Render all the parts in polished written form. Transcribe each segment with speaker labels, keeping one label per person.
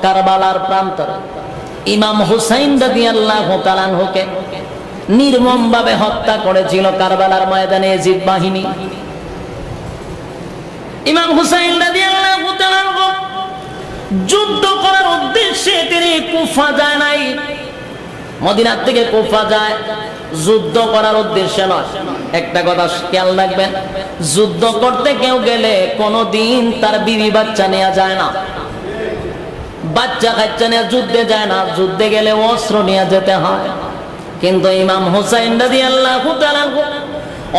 Speaker 1: কারবালার প্রান্তরে ইমাম হুসাইন রাদিয়াল্লাহু তাআলা আনহুকে নির্মমভাবে হত্যা করেছিল কারবালার ময়দানে ইয়াজিদ বাহিনী। ইমাম হুসাইন রাদিয়াল্লাহু তাআলা আনহু যুদ্ধ করার উদ্দেশ্যে তিনি কুফা যায় নাই, মদিনা থেকে কুফা যায় যুদ্ধ করার উদ্দেশ্যে নয়। একটা কথা খেয়াল রাখবেন, যুদ্ধ করতে কেউ গেলে কোনোদিন তার বিবি বাচ্চা নেওয়া যায় না, বাচ্চা কাচ্চা নিয়ে যুদ্ধে যায় না, যুদ্ধে গেলে অস্ত্র নিয়ে যেতে হয়। কিন্তু ইমাম হুসাইন রাদিয়াল্লাহু তাআলা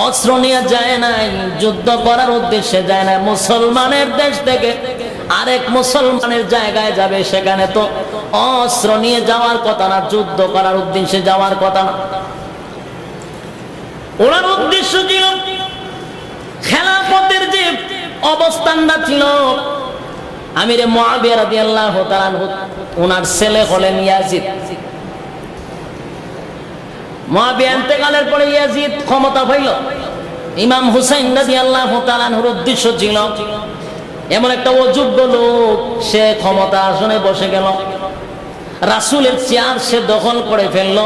Speaker 1: অস্ত্র নিয়ে যায় নাই, যুদ্ধ করার উদ্দেশ্যে যায় না। মুসলমানের দেশ থেকে আরেক মুসলমানের জায়গায় যাবে, সেখানে তো অস্ত্র নিয়ে যাওয়ার কথা না, যুদ্ধ করার উদ্দেশ্যে যাওয়ার কথা না। ওনার উদ্দেশ্য ছিল খেলাফতের যে অবস্থানটা ছিল, আমিরে মুআবিয়া রাদিয়াল্লাহু তাআলা আনহু ওনার ছেলে হলেন ইয়াজিদ। মুআবিয়া ইন্তেকালের পরে ইয়াজিদ ক্ষমতা পাইল। ইমাম হুসাইন রাদিয়াল্লাহু তাআলা আনহুর উদ্দেশ্য ছিল এমন একটা অযোগ্য লোক সে ক্ষমতা আসনে বসে গেল, রাসূলের চেয়ার সে দখল করে ফেলল,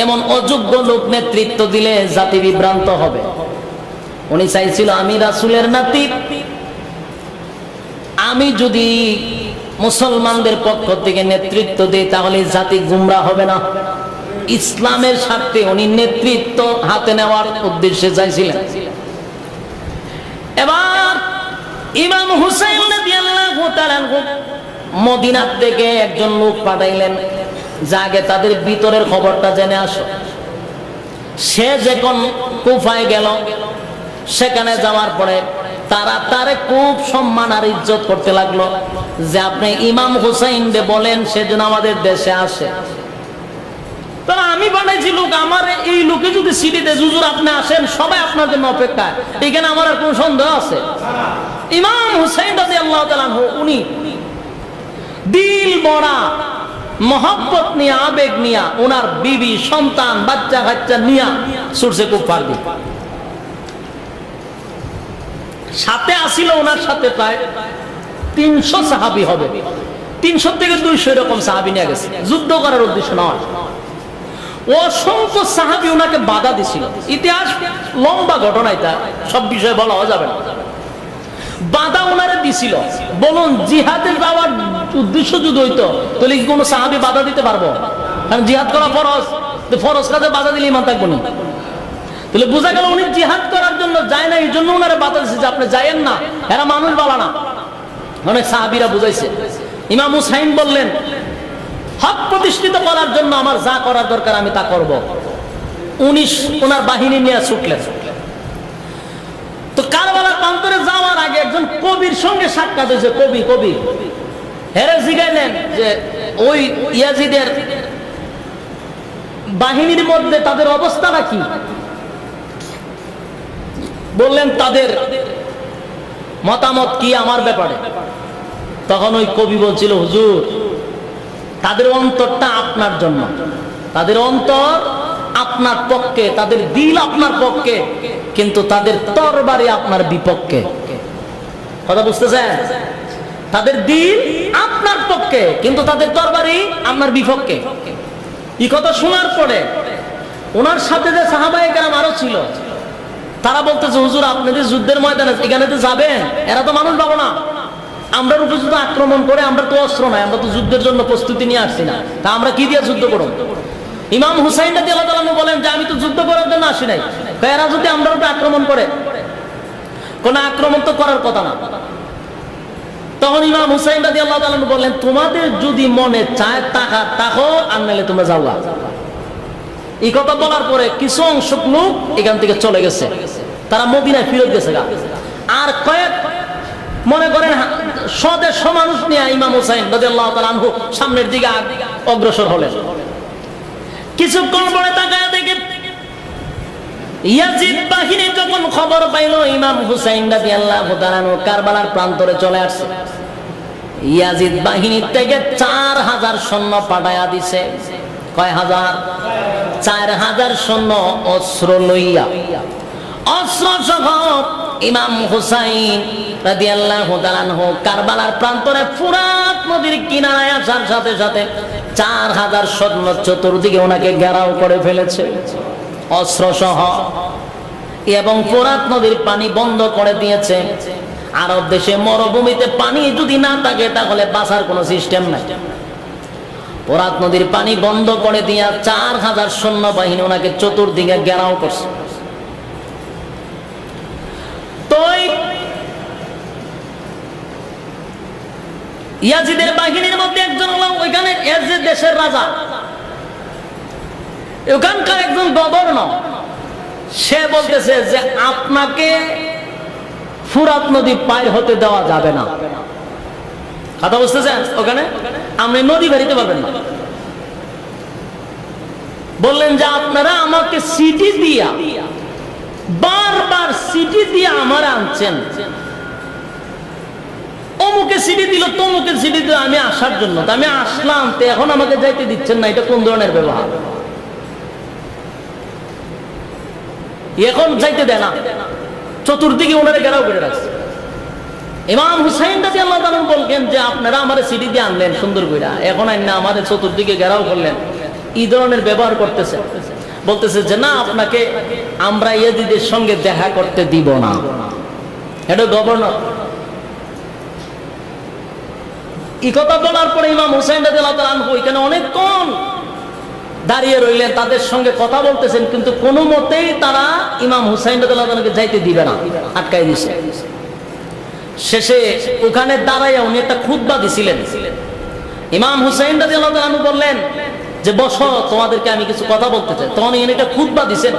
Speaker 1: এমন অযোগ্য লোক নেতৃত্ব দিলে জাতি বিভ্রান্ত হবে। উনি চাইছিল আমি রাসূলের নাতি, আমি যদি মুসলমানদের পক্ষ থেকে নেতৃত্ব দিই তাহলে জাতি গুমরা হবে না। ইসলামের স্বার্থে উনি নেতৃত্ব হাতে নেওয়ার উদ্দেশ্যে চাইছিলেন। এবার ইমাম হুসাইন রাদিয়াল্লাহু তাআলা মদিনা থেকে একজন লোক পাঠাইলেন, যাকে তাদের ভিতরের খবরটা জেনে আসো। সে যখন কুফায় গেল, সেখানে যাওয়ার পরে তারা তারে খুব সম্মান আর ইজ্জত করতে লাগলো, যে আপনি ইমাম হুসাইন রে বলেন সেজন্য আমাদের দেশে আসে। তারা আমি বানাইছি লোক, আমার এই লোকে যদি সিটি দেয় হুজুর আপনি আসেন, সবাই আপনার জন্য অপেক্ষায়, এখানে আমার আর কোনো সন্দেহ আছে? ইমাম হুসাইন রাদিয়াল্লাহু তাআলা উনি দিল বড়া মহব্বত নিয়ে, আবেগ নিয়ে, ওনার বিবি সন্তান বাচ্চা কাচ্চা নিয়ে ছুটছে কুফার দিকে। সাথে আসিল ওনার সাথে প্রায় 300 সাহাবী হবে, 300 থেকে 200 এরকম সাহাবী নিয়ে গেছে, যুদ্ধ করার উদ্দেশ্য নয়। অসংখ্য সাহাবী ওনাকে বাধা দিছিল। ইতিহাস লম্বা ঘটনা, এটা সব বিষয়ে বলা যাবে না। বাধা ওনারে দিছিল। বলুন জিহাদে যাওয়ার উদ্দেশ্য যদি হইতো তাহলে কি কোনো সাহাবী বাধা দিতে পারবো? কারণ জিহাদ করা ফরজ, ফরজ কাজে বাধা দিলে ইমান থাকবো না। তাহলে বোঝা গেল উনি জিহাদ করার জন্য যায় না, এই জন্য ওনারে বাধা দিচ্ছে যে আপনি যায়েন না, এরা মানুষ বালা না। অনেক সাহাবীরা বুঝাইছে। ইমাম হুসাইন বললেন হক প্রতিষ্ঠিত করার জন্য আমার যা করার দরকার আমি তা করব। উনি ওনার বাহিনী নিয়ে ছুটলেন। তো কারবালার প্রান্তরে যাওয়ার আগে একজন কবির সঙ্গে সাক্ষাৎ হয়েছে। কবি হেরে জিগাইলেন যে ওই ইয়াজিদের বাহিনীর মধ্যে তাদের অবস্থাটা কি? বললেন তাদের মতামত কি আমার ব্যাপারে? তখন ওই কবি বলছিল হুজুর তাদের অন্তরটা আপনার জন্য, তাদের অন্তর আপনার পক্ষে, তাদের দিল আপনার পক্ষে, কিন্তু তাদের তরবারি আপনার বিপক্ষে। কথা বুঝতেছেন? তাদের দিল আপনার পক্ষে কিন্তু তাদের তরবারি আপনার বিপক্ষে। এই কথা শোনার পরে ওনার সাথে যে সাহাবায়ে কেরাম আরো ছিল, তারা বলতেছে হুজুর আপনি যে যুদ্ধের ময়দানে এখানে তো যাবেন, এরা তো মানুষ পাবো না, আমরা উপরে যদি আক্রমণ করে, আমরা তো অস্ত্র নাই, আমরা তো যুদ্ধের জন্য প্রস্তুতি নিয়ে আসছি না, তা আমরা কি দিয়ে যুদ্ধ করব? ইমাম হুসাইন রাদিয়াল্লাহু তাআলা বলেন যে আমি তো যুদ্ধ করার জন্য আসি নাই, এরা যদি আমরা উপরে আক্রমণ করে, কোন আক্রমণ তো করার কথা না। তখন ইমাম হুসাইন রাদিয়াল্লাহু তাআলা বললেন তোমাদের যদি মনে চায় টাকা তাকো, আর নাইলে তোমরা যাও। এই কথা বলার পরে কিছু অংশ লোক এখান থেকে চলে গেছে, তারা মদিনায় ফিরত গেছে। আর কয়েক মনে করেন স্বদেশ মানুষ নিয়ে ইমাম হুসাইন রাদিয়াল্লাহু তাআলা আনহু সামনের দিকে অগ্রসর হলেন। কিছুক্ষণ পরে তাকায় দেখে ইয়াজিদ বাহিনী যখন খবর পাইল ইমাম হুসাইন রাদিয়াল্লাহু তাআলা আনহু কারবালার প্রান্তরে চলে আসছে, ইয়াজিদ বাহিনী থেকে 4000 সৈন্য পাঠায়া দিছে। কয় হাজার? 4000 সৈন্য অস্ত্র লইয়া, অস্ত্র সহ ইমাম হুসাইন রাদিয়াল্লাহু তাআলা আনহু কারবালার প্রান্তরে ফুরাত নদীর কিনারায় আসার সাথে সাথে 4000 সৈন্য চতুর্দিকে ওনাকে ঘেরাও করে ফেলেছে অস্ত্র সহ, এবং ফোরাত নদীর পানি বন্ধ করে দিয়েছে। আরব দেশে মরুভূমিতে পানি যদি না থাকে তাহলে বাঁচার কোনো সিস্টেম নাই। ফোরাত নদীর পানি বন্ধ করে দিয়া 4000 সৈন্যবাহিনী ওনাকে চতুর্দিকে ঘেরাও করছে। তো ইয়াজিদের বাহিনীর মধ্যে একজন হলো ওইখানে ইয়াজিদ দেশের রাজা, ওখানকার একজন গভর্নর। সে বলতেছে যে আপনাকে ফুরাত নদী পার হতে দেওয়া যাবে না। কথা বুঝতেছেন? ওখানে আপনি নদী বেরিতে পারবেন না। বললেন যে আপনারা আমাকে সিটি দিয়া বারবার সিটি দিয়া আমার আনছেন, অমুকে সিটি দিল তমুকে সিটি দিল আমি আসার জন্য, আমি আসলাম, তো এখন আমাকে যাইতে দিচ্ছেন না, এটা কোন ধরনের ব্যবহার? এখন যাইতে দেয় না, চতুর্দিকে ওনারা ঘেরাও করে রাখছে। ইমাম হুসাইন রাদিয়াল্লাহু তাআলা বললেন যে আপনারা আমার সিটি দিয়ে আনলেন সুন্দর কইরা, এখন আইনা আমাদের চতুর্দিকে ঘেরাও করলেন, এই ধরনের ব্যবহার করতেছে। বলতেছে যে না, আপনাকে আমরা ইয়াজিদের সঙ্গে দেখা করতে দিব না। এটা গভর্নর। এই কথা বলার পরে ইমাম হুসাইন রাদিয়াল্লাহু তাআলা ওইখানে অনেকক্ষণ দাঁড়িয়ে রইলেন, তাদের সঙ্গে কথা বলতেছেন, কিন্তু কোনো মতেই তারা ইমাম হুসাইন রাদিয়াল্লাহু তাআলাকে যাইতে দিবে না, আটকাই দিছে। শেষে ওখানে দাঁড়াইয়া উনি একটা খুতবা দিছিলেন। ইমাম হুসাইন রাদিয়াল্লাহু তাআলা বললেন যে বসো, তোমাদেরকে আমি কিছু কথা বলতে চাই। তখন ইনি একটা খুতবা দিছেন,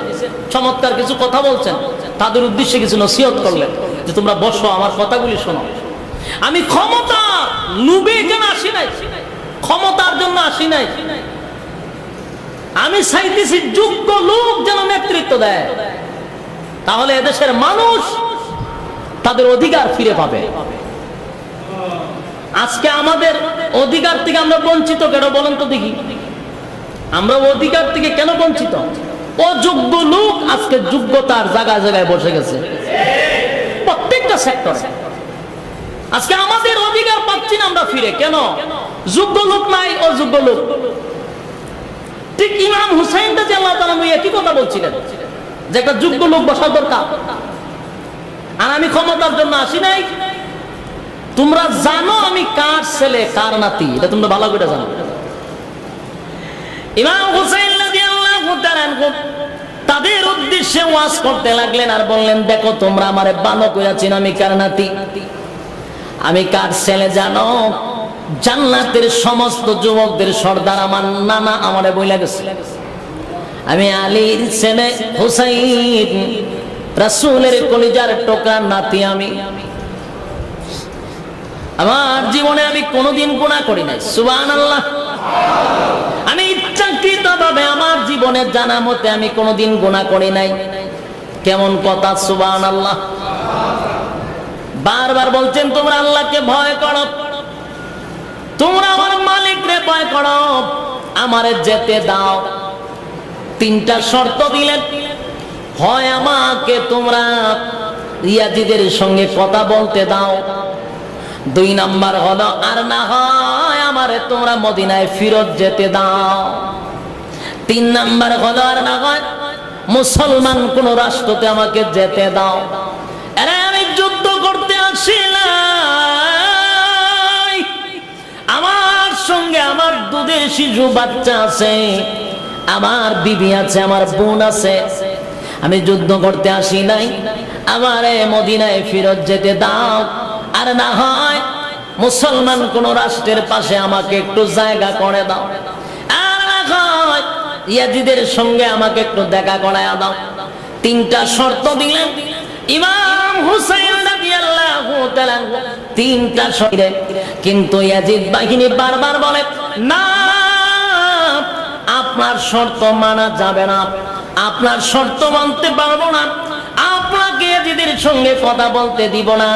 Speaker 1: চমৎকার কিছু কথা বলছেন, তাদের উদ্দেশ্যে কিছু নসিহত করলেন যে তোমরা বসো, আমার কথাগুলি শোনো। আমি ক্ষমতা লুবে এখানে আসি নাই, ক্ষমতার জন্য আসি নাই, আমি চাইতেছি যোগ্য লোক যেন নেতৃত্ব দেয়, তাহলে এদেশের মানুষ তাদের অধিকার ফিরে পাবে। আজকে আমাদের অধিকার থেকে আমরা বঞ্চিত কেন বলেন তো দেখি? আমরা অধিকার থেকে কেন বঞ্চিত? অযোগ্য লোক আজকে যোগ্যতার জায়গায় জায়গায় বসে গেছে, প্রত্যেকটা সেক্টরে। আজকে আমাদের অধিকার পাচ্ছি না আমরা ফিরে, কেন? যোগ্য লোক নাই, অযোগ্য লোক। ঠিক ইমাম হুসাইন রাদিয়াল্লাহু তাআলা একই কথা বলছিলেন যে একটা যোগ্য লোক বসা দরকার, আর আমি ক্ষমতার জন্য আসি নাই। তোমরা জানো আমি কার ছেলে কার নাতি, এটা তোমরা ভালো করে জানো। ইমাম হুসাইন রাদিয়াল্লাহু তাআলা তাদের উদ্দেশ্যে ওয়াজ করতে লাগলেন আর বললেন, দেখো তোমরা আমারে ভালো করে চিনো, আমি কার নাতি, আমি কার ছেলে জানো? জান্নাতের সমস্ত যুবকদের সর্দার আমার নানা আমারে বইলা গেছে, আমি আলীর ছেলে হুসাইন, রাসূলের কলিজার টুকরা নাতি। আমি আমার জীবনে আমি কোনোদিন গুনাহ করি নাই, সুবহানাল্লাহ। আমি ইচ্ছাকৃতভাবে আমার জীবনে জানা মতে আমি কোনোদিন গুনাহ করি নাই। কেমন কথা, সুবহানাল্লাহ। বারবার বলছেন তোমরা আল্লাহকে ভয় করো, তোমরা আমার মালিককে ভয় করো, আমারে যেতে দাও। তিনটা শর্ত দিলেন, হয় আমাকে তোমরা ইয়াজিদের সঙ্গে কথা বলতে দাও, 2 নাম্বার হলো আর না হয় আমারে তোমরা মদিনায় ফিরত যেতে দাও, 3 নাম্বার হলো আর না হয় মুসলমান কোন রাষ্ট্রতে আমাকে যেতে দাও। আরে আমি যুদ্ধ করতে আসিলাই, আমার সঙ্গে আমার দুধের শিশু বাচ্চা আছে, আমার বিবি আছে, আমার বোন আছে, আমি যুদ্ধ করতে আসি নাই, আমারে মদিনায় ফিরত যেতে দাও। আর না হয় মুসলমান কোন রাষ্ট্রের পাশে আমাকে একটু জায়গা করে দাও, আর না হয় ইয়াজিদের সঙ্গে আমাকে একটু দেখা করায় দাও। 3টা শর্ত দিলেন ইমাম হুসাইন রাদিয়াল্লাহু তাআলা, 3টা শর্ত। কিন্তু ইয়াজিদ বাহিনী বারবার বলে না, আপনার শর্ত মানা যাবে না, আপনার শর্ত মানতে পারবো না, আপনাকে ইয়াজিদের সঙ্গে কথা বলতে দিব না।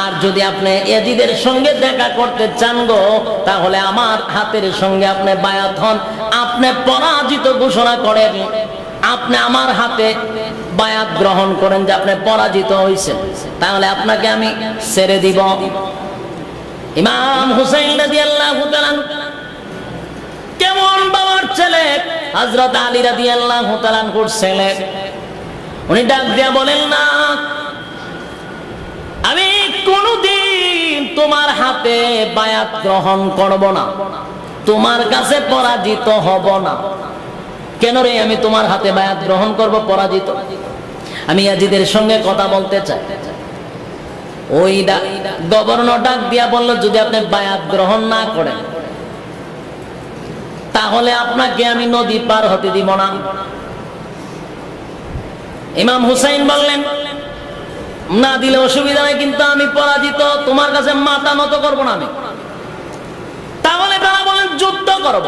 Speaker 1: আর যদি আপনি ইয়াজিদের সঙ্গে দেখা করতে চান গো, তাহলে আমার হাতের সঙ্গে আপনি বায়াত হন, আপনি পরাজিত ঘোষণা করেন, আপনি আমার হাতে বায়াত গ্রহণ করেন যে আপনি পরাজিত হয়েছেন, তাহলে আপনাকে আমি ছেড়ে দিব। ইমাম হুসাইন রাদিয়াল্লাহু তাআলা কেমন বাবার ছেলে, হযরত আলী রাদিয়াল্লাহু তাআলা ছেলে। উনি ডাক দিয়া বলেন, না, আমি কোনদিন তোমার হাতে বায়াত গ্রহণ করব না, তোমার কাছে পরাজিত হব না। কেন রে আমি তোমার হাতে বায়াত গ্রহণ করব পরাজিত? আমি ইয়াজিদের সঙ্গে কথা বলতে চাই। ওই গভর্নর ডাক দিয়া বলল, যদি আপনি বায়াত গ্রহণ না করেন তাহলে আপনাকে আমি নদী পার হতে দিব না। ইমাম হুসাইন বললেন, না দিলে অসুবিধা নাই, কিন্তু আমি পরাজিত, তোমার কাছে মাথা নত করব না আমি। তাহলে তারা বলেন যুদ্ধ করব।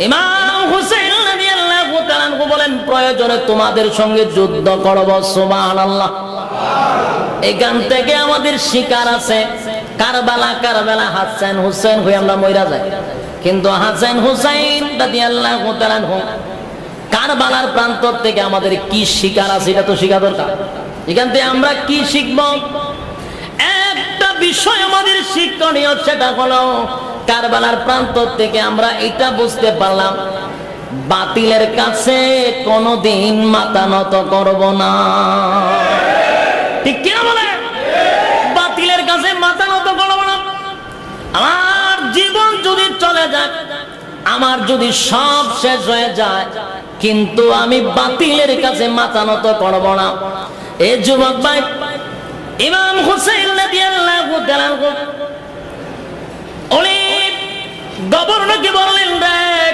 Speaker 1: ইমাম হুসাইন রাদিয়াল্লাহু তাআলা বলেন, প্রয়োজনে তোমাদের সঙ্গে যুদ্ধ করব। সুবহানাল্লাহ। এখান থেকে আমাদের শিকার আছে, কারবালা কারবালা হাসান হুসাইন হয়ে আমরা মইরা যাই, কিন্তু হাসান হুসাইন রাদিয়াল্লাহু তাআলা কারবালার প্রান্ত থেকে আমাদের কি শিকার আছে এটা তো শিখা দরকার। এখান থেকে আমরা কি শিখব? একটা বিষয় আমাদের শিক্ষণীয়, সেটা হলো কারবালার প্রান্ত থেকে আমরা এটা বুঝতে পারলাম, বাতিলের কাছে কোনোদিন মাথা নত করব না। ঠিক কিনা বলে? বাতিলের কাছে মাথা নত করব না। আমার জীবন যদি চলে যায়, আমার যদি সব শেষ হয়ে যায়, কিন্তু আমি বাতিলের কাছে মাথা নত করব না। এই যুবক ভাই, ইমাম হুসাইন রাদিয়াল্লাহু তাআলা উনি গভর্নরকে বললেন, দেখ,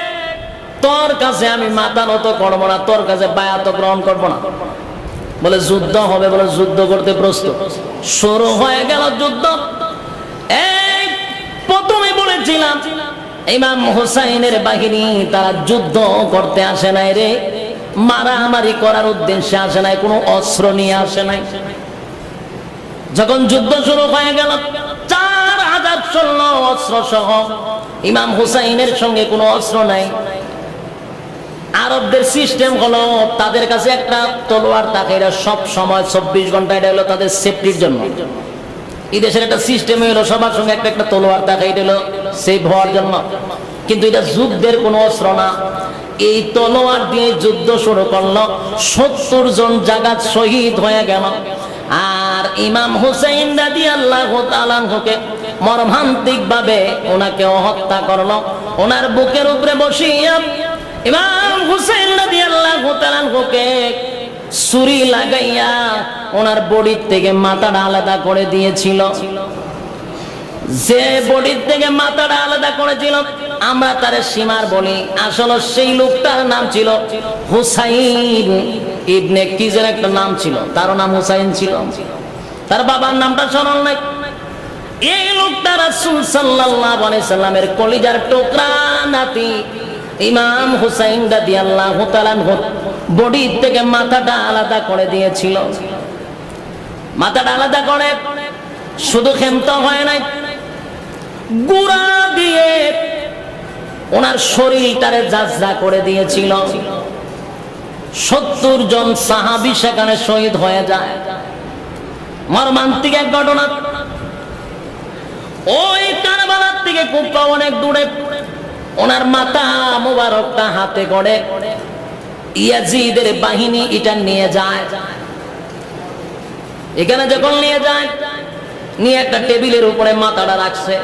Speaker 1: তোর কাছে আমি মাথা নত করব না, তোর কাছে বায়াত গ্রহণ করব না। বলে যুদ্ধ হবে, বলে যুদ্ধ করতে প্রস্তুত। শুরু হয়ে গেল যুদ্ধ। এই প্রথমে বলেছিলাম, ইমাম হুসাইনের বাহিনী তারা যুদ্ধ করতে আসে নাই রে, মারামারি করার উদ্দেশ্যে আসে নাই, কোনো অস্ত্র নিয়ে আসে নাই। যখন যুদ্ধ শুরু হয়ে গেল, 4000 সৈন্য অস্ত্র সহ, ইমাম হুসাইনের সঙ্গে কোনো অস্ত্র নাই। আরবদের সিস্টেম হলো তাদের কাছে একটা তলোয়ার থাকে, এটা সব সময় 24 ঘন্টা, এটা হলো তাদের সেফটির জন্য। এই দেশের একটা সিস্টেম হলো সবার সঙ্গে একটা একটা তলোয়ার থাকে, এটা হলো সেফ হওয়ার জন্য। কিন্তু এটা যুদ্ধের কোনো অস্ত্র না। এই তলোয়ার দিয়ে যুদ্ধ শুরু করলো, 70 জন জাগাত শহীদ হয়ে গেল। আর ইমাম হুসাইন রাদিয়াল্লাহু তাআলা মর্মান্তিক ভাবে ওনাকে হত্যা করলো। ওনার বুকের উপরে বসিয়ে ইমাম হুসাইন রাদিয়াল্লাহু তাআলা ছুরি লাগাইয়া ওনার বডির থেকে মাথাটা আলাদা করে দিয়েছিল। যে বডির থেকে মাথাটা আলাদা করেছিল আমরা তার সীমার বলি, আসলে সেই লোকটার নাম ছিল হুসাইন ইবনে কি যেন একটা নাম ছিল, তার নাম হুসাইন ছিল, তার বাবার নামটা স্মরণ নাই। এই লোকটা রাসূল সাল্লাল্লাহু আলাইহি সাল্লামের কলিজার টুকরা নাতি ইমাম হুসাইন রাদিয়াল্লাহু তাআলা বডি থেকে মাথাটা আলাদা করে দিয়েছিল। মাথাটা আলাদা করে শুধু ক্ষান্ত হয় নাই, গুড়া দিয়ে ওনার শরীরটারে যাজরা করে দিয়েছিল। 70 জন সাহাবী সেখানে শহীদ হয়ে যায়। মর্মান্তিক এক ঘটনা। ওই কারবালার থেকে কুফা অনেক দূরে, ওনার মাথা মোবারকটা হাতে করে ইয়াজিদের বাহিনী এটা নিয়ে যায়। এখানে যখন নিয়ে যায়, নিয়ে একটা টেবিলের উপরে মাথাটা রাখছে।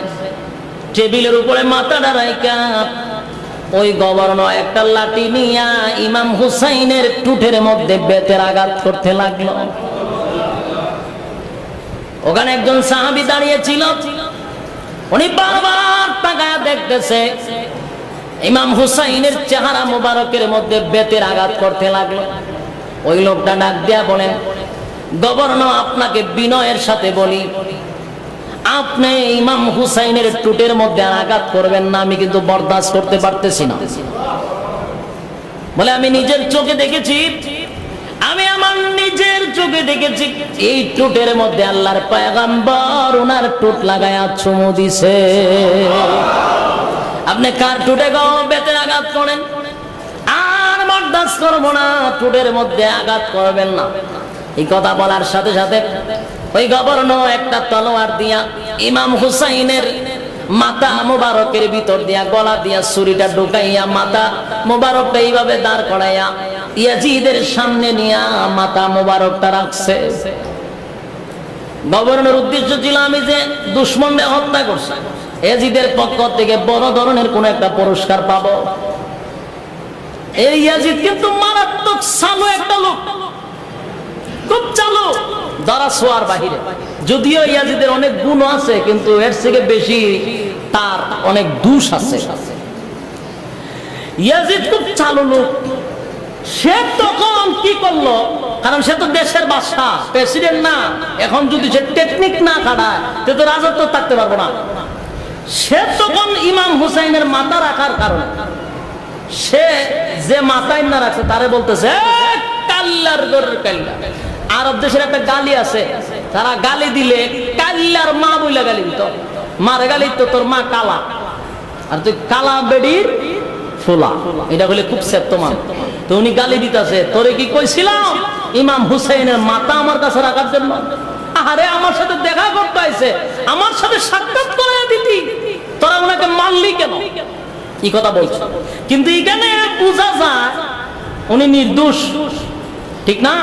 Speaker 1: টেবিলের উপরে মাথাটা রাখা ওই গভর্নর একটা লাঠি নিয়ে ইমাম হুসাইনের টুটের মধ্যে বেতের আঘাত করতে লাগলো। ওখানে একজন সাহাবী দাঁড়িয়ে ছিল, উনি বারবার তাকায় দেখতেছে ইমাম হুসাইনের চেহারা মোবারকের মধ্যে বেতের আঘাত করতে লাগলো। ওই লোকটা ডাক দিয়া বলেন, গভর্নর, আপনাকে বিনয়ের সাথে বলি, আপনি ইমাম হুসাইনের টুটের মধ্যে আঘাত করবেন না, আমি কিন্তু বরদাস্ত করতে পারতেছি না। বলে, আমি নিজের চোখে দেখেছি, আমি আমার নিজের চোখে দেখেছি এই টুটের মধ্যে আল্লাহর পয়গম্বর ওনার টুট লাগায়া চুমু দিছে। আপনি কার টুটে গো বেতের আঘাত করেন? আর বরদাস্ত করবো না, টুটের মধ্যে আঘাত করবেন না। এই কথা বলার সাথে সাথে ওই গভর্নর একটা তলোয়ার দিয়া ইমাম হুসাইনের মাথা মোবারকের ভিতর দিয়া গলা দিয়া ছুরিটা ঢুকাইয়া মাথা মোবারকটা এইভাবে দাঁড় করাইয়া ইয়াজিদের সামনে নিয়া মাথা মোবারকটা রাখছে। গভর্নর উদ্দেশ্য ছিল আমি যে দুশমনকে হত্যা করছি, ইয়াজিদের পক্ষ থেকে বড় ধরনের কোন একটা পুরস্কার পাবো। এই ইয়াজিদ কিন্তু মারাত্মক চালু একটা লোক, খুব চালু, ধরা ছোঁয়ার বাহিরে। যদিও ইয়াজিদের অনেক গুণ আছে, কিন্তু এর থেকে বেশি তার অনেক দোষ আছে। ইয়াজিদ খুব চালু লোক। সে তখন কি করলো, কারণ সে তো দেশের বাদশা, প্রেসিডেন্ট না। এখন যদি সে টেকনিক না খাটায় সে তো রাজত্ব থাকতে পারবো না। সে তখন ইমাম হুসাইনের মাথা রাখার কারণে সে যে মাথায় না রাখছে তারে বলতেছে কাল্লার গরুর কাল্লা। আরব দেশের একটা গালি আছে, তারা গালি দিলে কাল্লার মা বইলা গালি দিত। মারে গালি তো তোর মা কালা, আর তুই কালা বেডির ফোলা, এটা হলে খুব সেপ্তমান। তো উনি গালি দিতেছে, তোরে কি কইছিলাম ইমাম হুসাইনের মাথা আমার কাছে রাখার জন্য? আরে আমার সাথে দেখা করতে আইছে, আমার সাথে সাক্ষাৎ করে দিতি, তোরা ওনাকে মারলি কেন? এই কথা বলছে। কিন্তু এখানে বোঝা যায় উনি নির্দোষ, ঠিক না?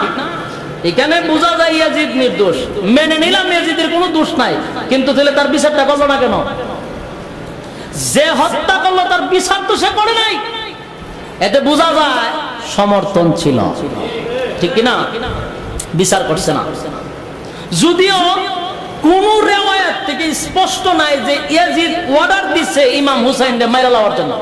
Speaker 1: এখানে বোঝা যায় ইয়াজিদ নির্দোষ। মেনে নিলাম ইয়াজিদের কোনো দোষ নাই, কিন্তু তাহলে তার বিচারটা করলো না কেন? যে হত্যা করলো তার বিচার তো সে করে নাই। এতে বোঝা যায় সমর্থন ছিল, ঠিক কিনা? বিচার করছে না। যদিও কোন রেওয়ায়াত থেকে স্পষ্ট নাই যে ইয়াজিদ অর্ডার দিচ্ছে ইমাম হুসাইনকে মাইরা লওয়ার জন্য,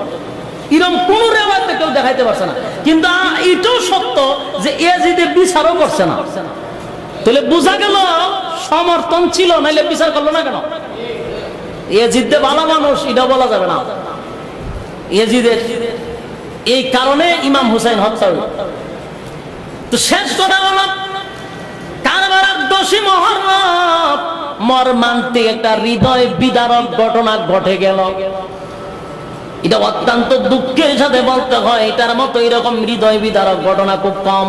Speaker 1: এরকম কোন রেওয়ায়াতে কেউ দেখাইতে পারছে না। কিন্তু এটাও সত্য যে ইয়াজিদের বিচারও করছে না। তাহলে বোঝা গেল সমর্থন ছিল, নাইলে বিচার করলো না কেন? ইয়াজিদ ভালো মানুষ এটা বলা যাবে না। ইয়াজিদের এই কারণে ইমাম হুসাইন হত্যা হল। তো শেষ কথা হলো কারবালার 10ই মুহররম মর্মান্তিক একটা হৃদয় বিদারক ঘটনা ঘটে গেল। এটা অত্যন্ত দুঃখের সাথে বলতে হয়, এটার মতো এরকম হৃদয় বিদারক ঘটনা খুব কম।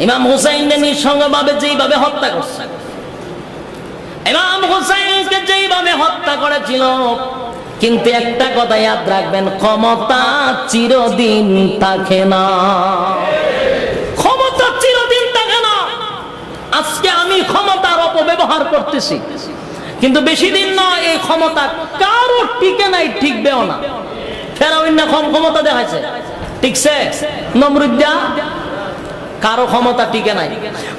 Speaker 1: ইমাম হুসাইনকে নিঃসঙ্গভাবে যেইভাবে হত্যা করছে, ইমাম হুসাইনকে যেইভাবে হত্যা করেছিল, কিন্তু একটা কথা ইয়াদ রাখবেন, ক্ষমতা চিরদিন থাকে না। ক্ষমতা চিরদিন থাকে না। আজকে আমি ক্ষমতার অপব্যবহার করতেছি, কিন্তু বেশি দিন নয় এই ক্ষমতা কারো টিকে নাই, টিকবেও না। ফেরাউন না ক্ষমতা দেখাইছে, টিকছে? নমরুদ্দা কারো ক্ষমতা টিকে নাই।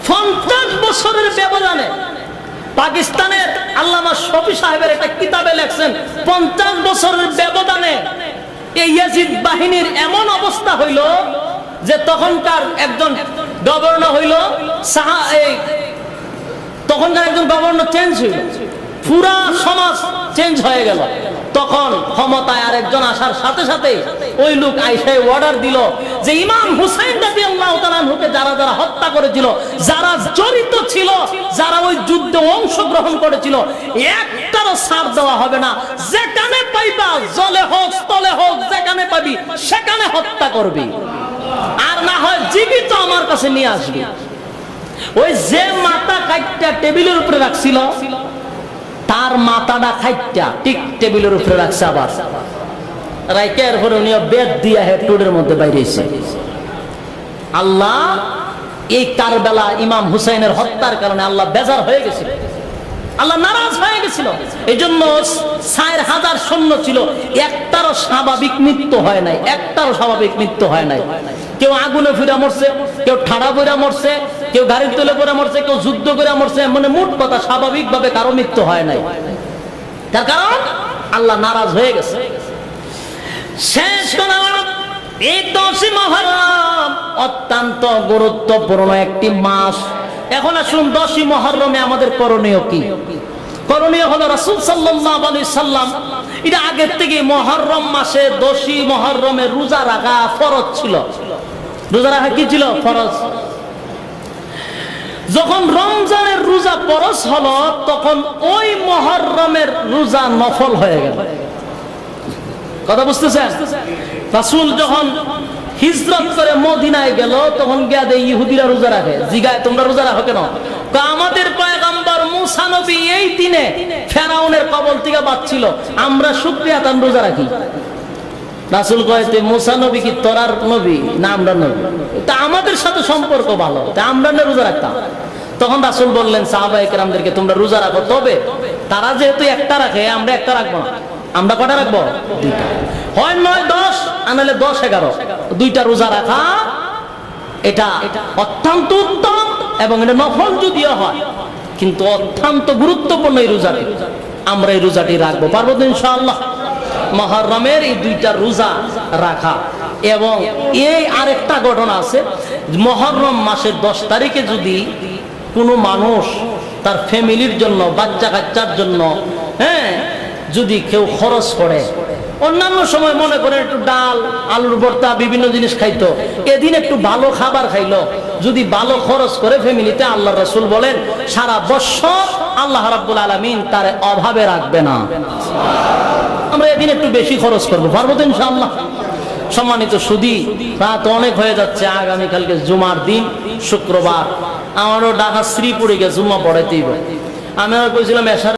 Speaker 1: 50 বছরের ব্যবধানে পাকিস্তানের আল্লামা শফি সাহেবের একটা কিতাবে লেখছেন, 50 বছরের ব্যবধানে এই ইয়াজিদ বাহিনীর এমন অবস্থা হইল যে তখনকার একজন গভর্নর হইল, তখনকার একজন গভর্নর চেঞ্জ হইল, পুরা সমাজ চেঞ্জ হয়ে গেল। তখন ক্ষমতায় আরেকজন আসার সাথে সাথে ওই লোক আইসায় অর্ডার দিল যে ইমাম হুসাইন রাদিয়াল্লাহু তাআলা আনহুকে যারা যারা হত্যা করেছিল, যারা জড়িত ছিল, যারা ওই যুদ্ধে অংশগ্রহণ করেছিল, একটারও ছাড় দেওয়া হবে না। যেখানে পাইবা, জলে হোক স্থলে হোক, যেখানে পাবি সেখানে হত্যা করবি, আর না হয় জীবিত আমার কাছে নিয়ে আসবি। ওই যে মাথা কাটটা টেবিলের উপরে রাখছিল, তার মাথাটা খাইটা ঠিক টেবিলের উপরে রাখছে। আবার রাইকের পরে উনি বেদ দিয়া হেডের মধ্যে বাইরে এসে আল্লাহ এই কারবালা ইমাম হুসাইনের হত্যার কারণে আল্লাহ বেজার হয়ে গেছিল, আল্লাহ নারাজ হয়ে গেছিল। এই জন্য 4000 সৈন্য ছিল, একটারও স্বাভাবিক মৃত্যু হয় নাই, একটারও স্বাভাবিক মৃত্যু হয় নাই। কেউ আগুনে ফিরে মরছে, কেউ ঠাড়া পড়ে মরছে, কেউ গাড়ির তলে পড়ে মরছে, কেউ যুদ্ধ করে মরছে। মানে মোট কথা স্বাভাবিক ভাবে কারো মৃত্যু হয় নাই, তার কারণ আল্লাহ নারাজ হয়ে গেছে। শেষ কথা, এই 10ই মুহররম অত্যন্ত গুরুত্বপূর্ণ একটি মাস। এখন আসুন 10ই মুহররমে আমাদের করণীয় কি? করণীয় হলো রাসূল সাল্লাল্লাহু আলাইহি সাল্লাম এটা আগের থেকে মুহররম মাসে 10ই মুহররমে রোজা রাখা ফরজ ছিল। রোজা রাখা কি ছিল? ফরজ। যখন রমজানের রোজা ফরজ হলো, তখন ওই মুহররমের রোজা নফল হয়ে গেল। কথা বুঝতেছেন? রাসূল যখন হিজরত করে মদিনায় গেল, তখন গিয়ে ইহুদিরা রোজা রাখে, জিগায় তোমরা রোজা রাখো কেন? আমাদের পয়গম্বর মুসা নবী এই দিনে ফেরাউনের কবল থেকে বাঁচছিল, আমরা শুকরিয়া আদান রোজা রাখি। রাসূল কয়েতে মুসা নবী কি তোরার নবী না আমরা নবী? তা আমাদের সাথে সম্পর্ক ভালো, তা আমরা না রোজা রাখতাম। তখন রাসূল বললেন সাহাবায়ে কেরামদেরকে, তোমরা রোজা রাখো, তবে তারা যেহেতু একটা রাখে আমরা একটা রাখবো না। আমরা কটা রাখবো? দুইটা, হয় 9 10 আনালে 10 11, দুইটা রোজা রাখা এটা অত্যন্ত উত্তম, এবং এটা নফল যদিও হয় কিন্তু অত্যন্ত গুরুত্বপূর্ণ এই রোজাটি। আমরা এই রোজাটি রাখবো, পারবো তো ইনশাআল্লাহ। মুহররমের এই দুইটা রোজা রাখা। এবং এই আরেকটা ঘটনা আছে, মুহররম মাসের 10 তারিখে যদি কোনো মানুষ তার ফ্যামিলির জন্য, বাচ্চা কাচ্চার জন্য, যদি কেউ খরচ করে, অন্যান্য সময় মনে করেন একটু ডাল, আলুর ভর্তা, বিভিন্ন জিনিস খাইতো, এদিন একটু ভালো খাবার খাইলো, যদি ভালো খরচ করে ফ্যামিলিতে, আল্লাহ রাসূল বলেন সারা বছর আল্লাহ রাব্বুল আলামিন তার অভাবে রাখবে না। আমরা এদিন একটু বেশি খরচ করবো, পারবো তো ইনশাআল্লাহ। সম্মানিত সুধী, রাত অনেক হয়ে যাচ্ছে, আগামীকালকে জুমার দিন, শুক্রবার। আমারও ঢাকা শ্রীপুরে গিয়ে জুম্মা পড়াইতেই, আমি আর কইছিলাম এশার